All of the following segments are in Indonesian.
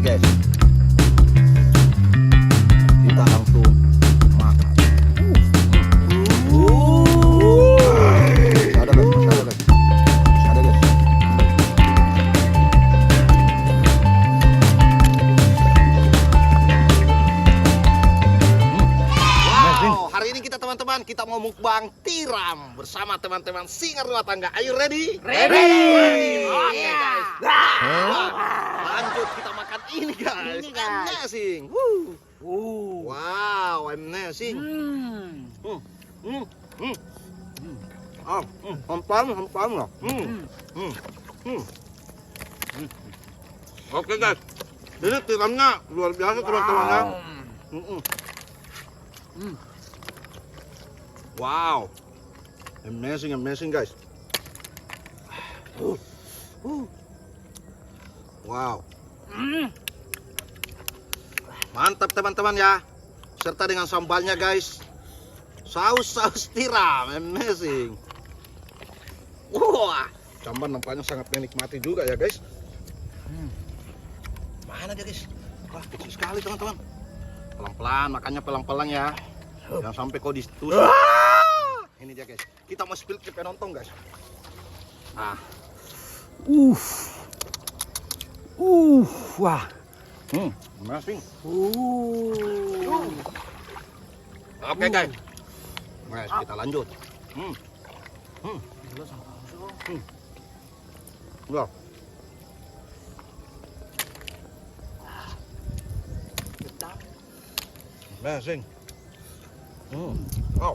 guys, kita langsung makan. Masih ada guys, masih ada guys, masih ada guys. Wow, hari ini teman-teman kita mau mukbang tiram bersama teman-teman Singer Rumah Tangga. Are you ready? Ready. Oke guys. Wah, lanjut kita makan ini guys. Ini, guys. Amazing. Wow, amazing. Hampam loh. Oke guys, ini tiramnya luar biasa teman-teman ya. Wow, amazing guys. Wow, mantap teman-teman ya. Serta dengan sambalnya guys, saus tiram, amazing. Wah, sambal nampaknya sangat menikmati juga ya guys. Mana dia guys? Wah, kecil sekali teman-teman. Pelan-pelan, makannya pelan-pelan ya. Jangan sampai kau ditusuk. Ini dia guys. Kita mau spill ke penonton guys. Nah. Wah. Amazing. Oke guys. Guys, kita lanjut. Wah. Amazing. Wow.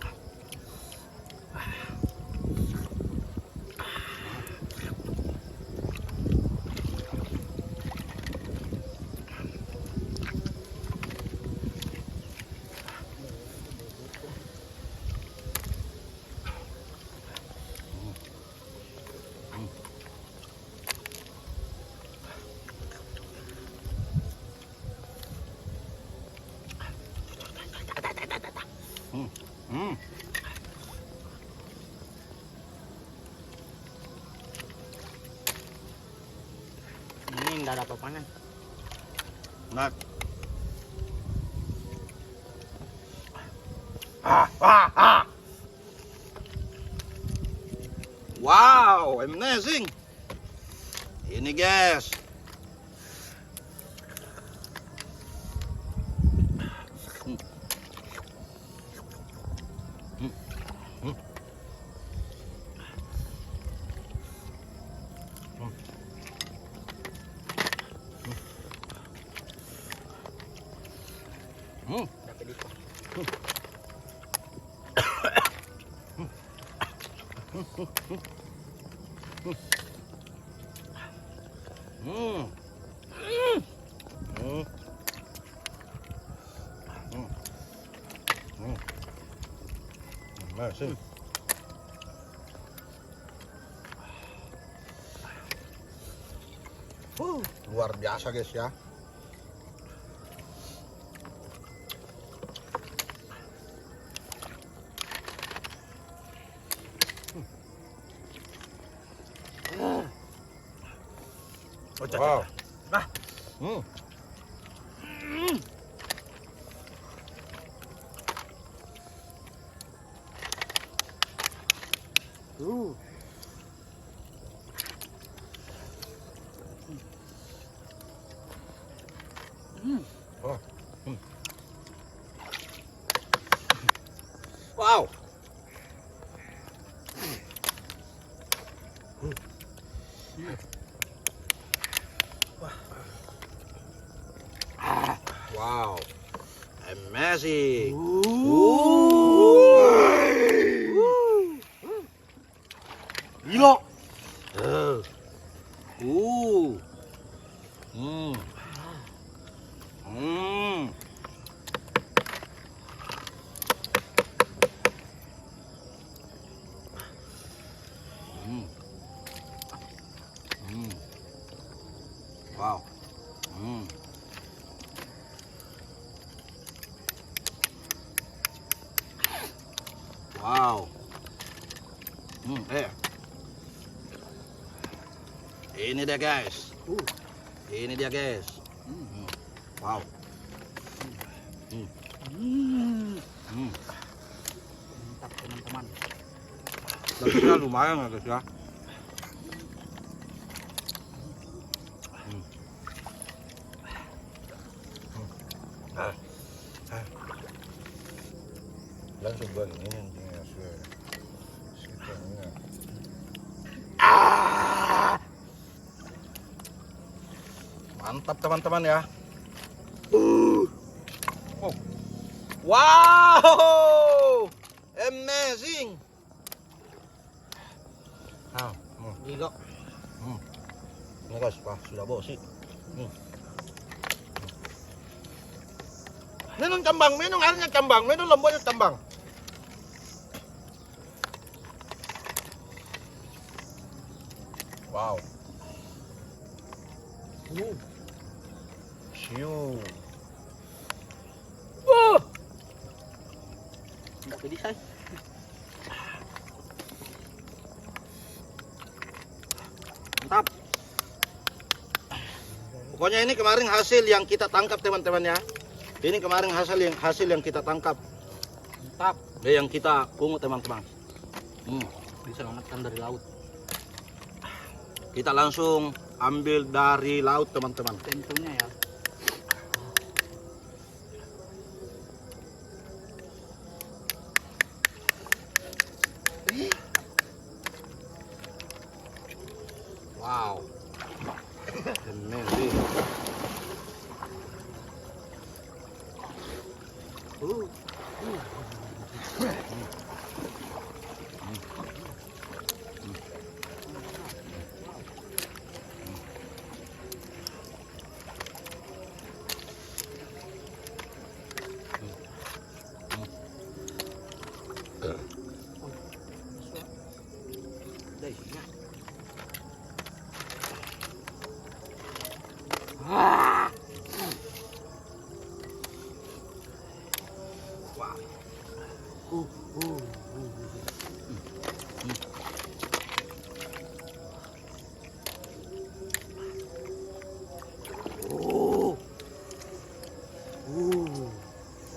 Ini nggak ada apa-apanya. Nah. Wow, amazing. Ini guys. Dapat itu. Amazing. Luar biasa guys ya. Wow. Wow. Wow. Amazing. Gila. Wow. Wow. Ini dia guys. Ini dia guys. Wow. Mantap teman-teman. Dagingnya lumayan ya guys ya. Langsung gue ini anjingnya mantap teman-teman ya. Oh. Wow, amazing. Gila. Ini guys, wah sudah bau sih. Minum cambang, minum airnya cambang, minum lomboknya cambang. Wow. Siu. Enggak pedis say. Mantap. Pokoknya ini kemarin hasil yang kita tangkap teman-teman ya. Ini kemarin hasil yang kita tangkap. Mantap. Yang kita pungut teman-teman. Diselamatkan dari laut. Kita langsung ambil dari laut teman-teman. Tentunya ya. Wow. Amazing.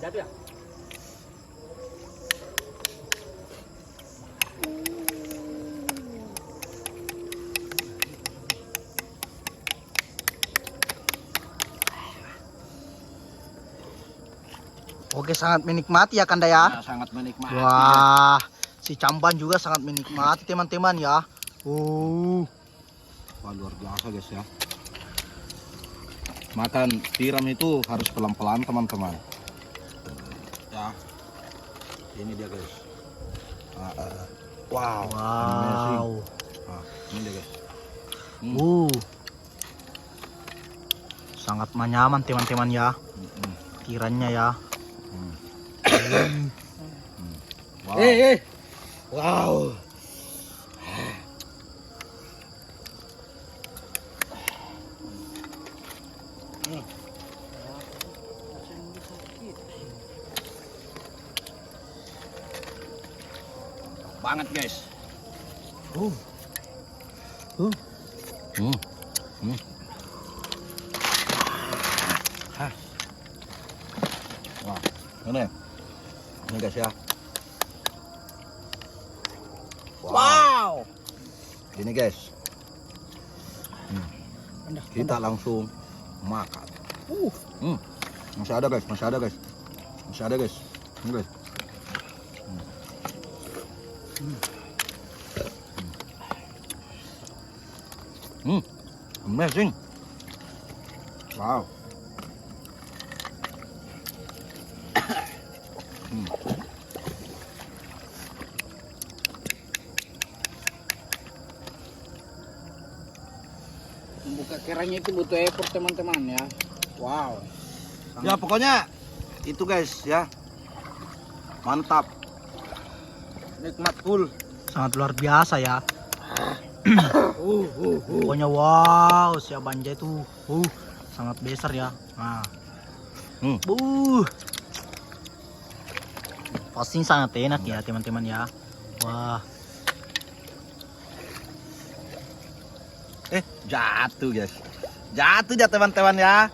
Siap ya? Oke, sangat menikmati ya Kanda ya. Nah, sangat menikmati. Wah, si Camban juga sangat menikmati teman-teman ya. Wah, luar biasa guys ya. Makan tiram itu harus pelan-pelan teman-teman. Ya, ini dia guys. Wow, amazing. Nah, ini dia guys. Sangat menyaman teman-teman ya. Tirannya ya. Wow. Wow. Banget guys. Wah, ini guys ya. Wow. Ini guys. Kita langsung makan. Masih ada guys, masih ada guys. Masih ada guys. Ini guys. Amazing. Wow. Membuka kerannya itu butuh effort teman-teman ya. Wow. Ya pokoknya itu guys ya. Mantap. Nikmat full. Sangat luar biasa ya. Pokoknya wow, si Abanja itu sangat besar ya. Nah. Pasti sangat enak ya teman-teman ya. Wah. Jatuh guys. Jatuh ya teman-teman ya.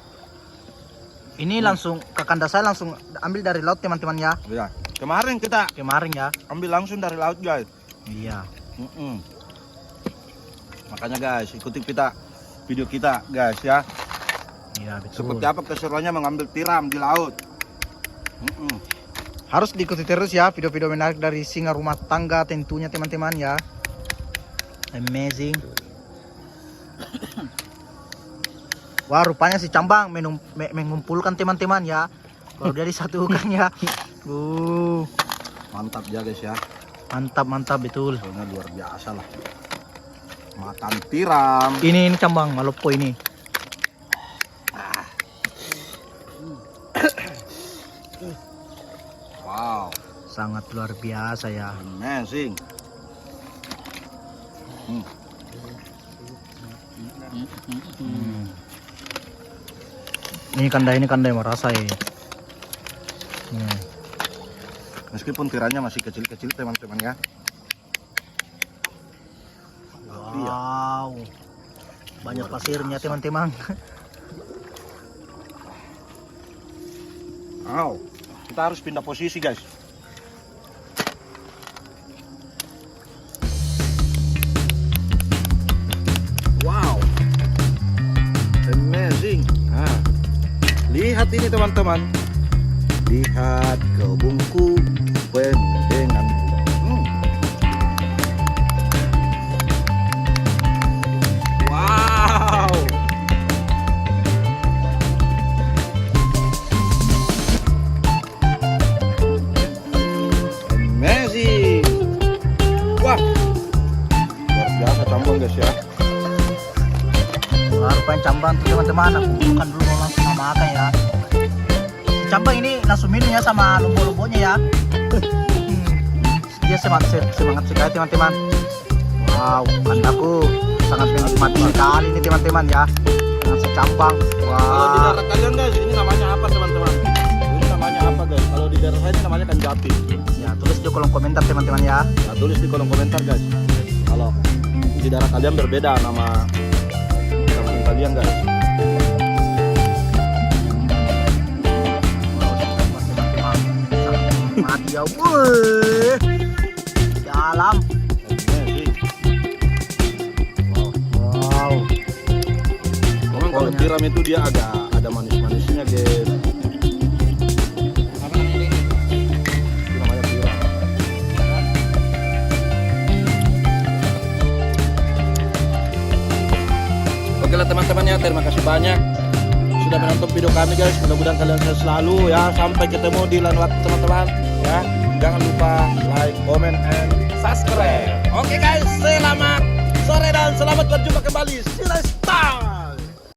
Ini langsung ke kandang saya langsung ambil dari laut teman-teman ya. Ya. Kemarin kita Kemarin ya. ambil langsung dari laut guys. Iya. Makanya guys, ikuti video kita guys ya. Iya betul. Seperti apa keseruannya mengambil tiram di laut. Harus diikuti terus ya video-video menarik dari Singa Rumah Tangga tentunya teman-teman ya. Amazing. Wah, rupanya si Cambang mengumpulkan teman-teman ya. Kalau dia disatukan ya. Mantap ya guys ya. Mantap betul. Soalnya luar biasa lah. Makan tiram. Ini Cambang Malopo ini. Wow, Sangat luar biasa ya. amazing. Ini kandai merasa ya. Meskipun tiranya masih kecil-kecil teman-teman ya. Wow. Banyak pasirnya teman-teman. Wow, kita harus pindah posisi guys. Wow, amazing. Nah, lihat ini teman-teman. Lihat kebungku penuh dengan wow. Amazing. Wah, luar biasa Cambang guys ya. Wah, rupanya Cambang tuh teman-teman. Aku bukan dulu langsung sama makan ya. Si Cambang ini langsung minum ya sama lumbo-lumbonya ya. Dia semangat sekali teman-teman. Wow, kandaku sangat menikmati sekali ini teman-teman ya. Dengan si Cambang. Kalau di Wah. daerah kalian guys, ini namanya apa teman-teman? Ini namanya apa guys? Kalau di daerah saya ini namanya kanjati. Ya, tulis di kolom komentar teman-teman ya. Nah, tulis di kolom komentar guys. Kalau di daerah kalian berbeda nama kampung kalian guys. Mati ya, wuih. Dalam. Amazing. Wow. Memang kalau tiram itu dia ada manis-manisnya guys. Apa namanya ini? Itu namanya tiram. Oke lah teman-teman ya, terima kasih banyak sudah menonton video kami guys. Mudah-mudahan kalian sehat selalu ya. Sampai ketemu di lain waktu teman-teman ya. Jangan lupa like, comment, and subscribe. Oke guys, selamat sore dan selamat berjumpa kembali. See you guys.